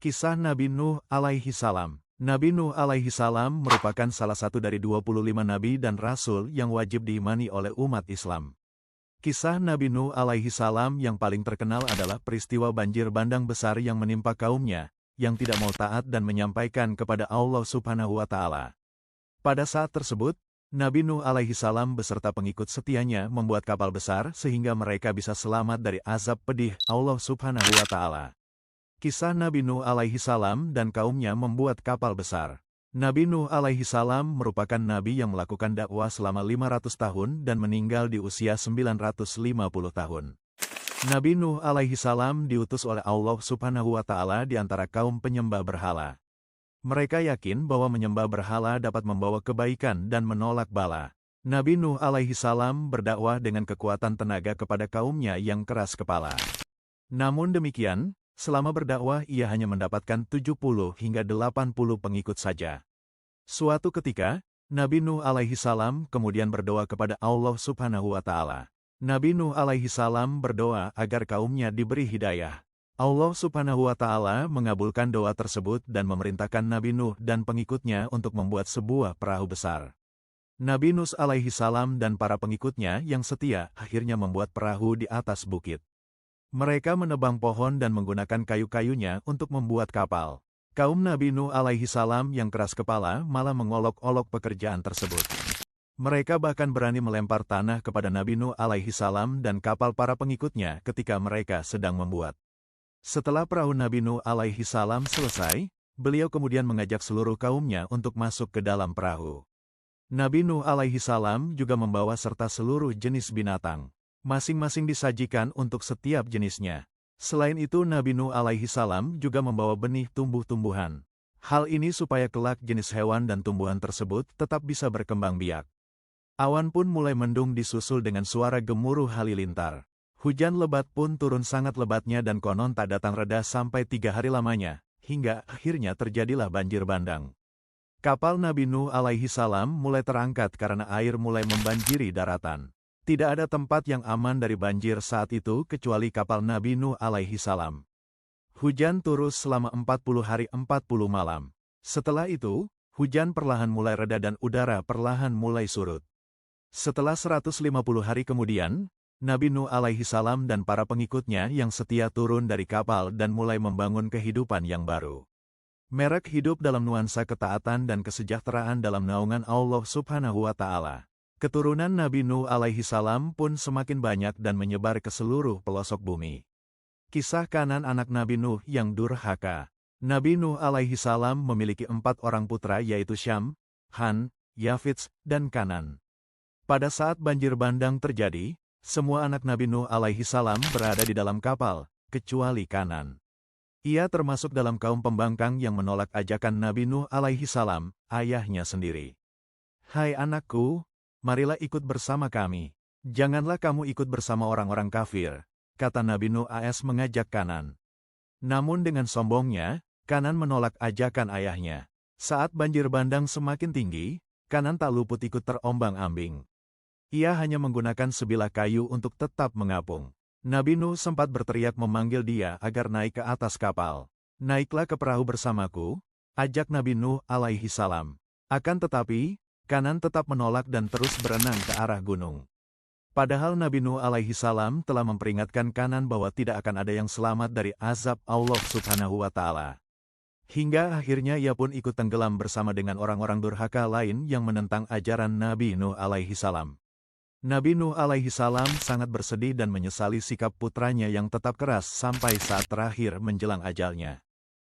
Kisah Nabi Nuh alaihi salam. Nabi Nuh alaihi salam merupakan salah satu dari 25 nabi dan rasul yang wajib diimani oleh umat Islam. Kisah Nabi Nuh alaihi salam yang paling terkenal adalah peristiwa banjir bandang besar yang menimpa kaumnya, yang tidak mau taat dan menyampaikan kepada Allah Subhanahu wa Ta'ala. Pada saat tersebut, Nabi Nuh alaihi salam beserta pengikut setianya membuat kapal besar sehingga mereka bisa selamat dari azab pedih Allah Subhanahu wa Ta'ala. Kisah Nabi Nuh alaihi salam dan kaumnya membuat kapal besar. Nabi Nuh alaihi salam merupakan nabi yang melakukan dakwah selama 500 tahun dan meninggal di usia 950 tahun. Nabi Nuh alaihi salam diutus oleh Allah Subhanahu wa Ta'ala di antara kaum penyembah berhala. Mereka yakin bahwa menyembah berhala dapat membawa kebaikan dan menolak bala. Nabi Nuh alaihi salam berdakwah dengan kekuatan tenaga kepada kaumnya yang keras kepala. Namun demikian, selama berdakwah ia hanya mendapatkan 70 hingga 80 pengikut saja. Suatu ketika, Nabi Nuh alaihi salam kemudian berdoa kepada Allah Subhanahu wa Ta'ala. Nabi Nuh alaihi salam berdoa agar kaumnya diberi hidayah. Allah Subhanahu wa Ta'ala mengabulkan doa tersebut dan memerintahkan Nabi Nuh dan pengikutnya untuk membuat sebuah perahu besar. Nabi Nuh alaihi salam dan para pengikutnya yang setia akhirnya membuat perahu di atas bukit. Mereka menebang pohon dan menggunakan kayu-kayunya untuk membuat kapal. Kaum Nabi Nuh alaihi salam yang keras kepala malah mengolok-olok pekerjaan tersebut. Mereka bahkan berani melempar tanah kepada Nabi Nuh alaihi salam dan kapal para pengikutnya ketika mereka sedang membuat. Setelah perahu Nabi Nuh alaihi salam selesai, beliau kemudian mengajak seluruh kaumnya untuk masuk ke dalam perahu. Nabi Nuh alaihi salam juga membawa serta seluruh jenis binatang. Masing-masing disajikan untuk setiap jenisnya. Selain itu Nabi Nuh alaihi salam juga membawa benih tumbuh-tumbuhan. Hal ini supaya kelak jenis hewan dan tumbuhan tersebut tetap bisa berkembang biak. Awan pun mulai mendung disusul dengan suara gemuruh halilintar. Hujan lebat pun turun sangat lebatnya dan konon tak datang reda sampai 3 hari lamanya, hingga akhirnya terjadilah banjir bandang. Kapal Nabi Nuh alaihi salam mulai terangkat karena air mulai membanjiri daratan. Tidak ada tempat yang aman dari banjir saat itu kecuali kapal Nabi Nuh alaihi salam. Hujan terus selama 40 hari 40 malam. Setelah itu, hujan perlahan mulai reda dan udara perlahan mulai surut. Setelah 150 hari kemudian, Nabi Nuh alaihi salam dan para pengikutnya yang setia turun dari kapal dan mulai membangun kehidupan yang baru. Merek hidup dalam nuansa ketaatan dan kesejahteraan dalam naungan Allah Subhanahu wa Ta'ala. Keturunan Nabi Nuh alaihi salam pun semakin banyak dan menyebar ke seluruh pelosok bumi. Kisah Kanan anak Nabi Nuh yang durhaka. Nabi Nuh alaihi salam memiliki 4 orang putra yaitu Syam, Han, Yafits, dan Kanan. Pada saat banjir bandang terjadi, semua anak Nabi Nuh alaihi salam berada di dalam kapal, kecuali Kanan. Ia termasuk dalam kaum pembangkang yang menolak ajakan Nabi Nuh alaihi salam, ayahnya sendiri. Hai anakku, marilah ikut bersama kami. Janganlah kamu ikut bersama orang-orang kafir, kata Nabi Nuh AS mengajak Kanan. Namun dengan sombongnya, Kanan menolak ajakan ayahnya. Saat banjir bandang semakin tinggi, Kanan tak luput ikut terombang-ambing. Ia hanya menggunakan sebilah kayu untuk tetap mengapung. Nabi Nuh sempat berteriak memanggil dia agar naik ke atas kapal. Naiklah ke perahu bersamaku, ajak Nabi Nuh alaihi salam. Akan tetapi, Kanan tetap menolak dan terus berenang ke arah gunung. Padahal Nabi Nuh alaihi salam telah memperingatkan Kanan bahwa tidak akan ada yang selamat dari azab Allah Subhanahu wa Ta'ala. Hingga akhirnya ia pun ikut tenggelam bersama dengan orang-orang durhaka lain yang menentang ajaran Nabi Nuh alaihi salam. Nabi Nuh alaihi salam sangat bersedih dan menyesali sikap putranya yang tetap keras sampai saat terakhir menjelang ajalnya.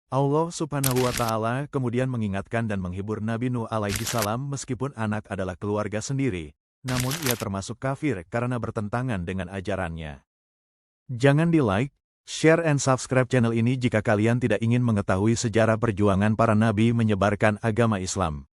Allah Subhanahu wa Ta'ala kemudian mengingatkan dan menghibur Nabi Nuh alaihi salam meskipun anak adalah keluarga sendiri, namun ia termasuk kafir karena bertentangan dengan ajarannya. Jangan di-like, share and subscribe channel ini jika kalian tidak ingin mengetahui sejarah perjuangan para nabi menyebarkan agama Islam.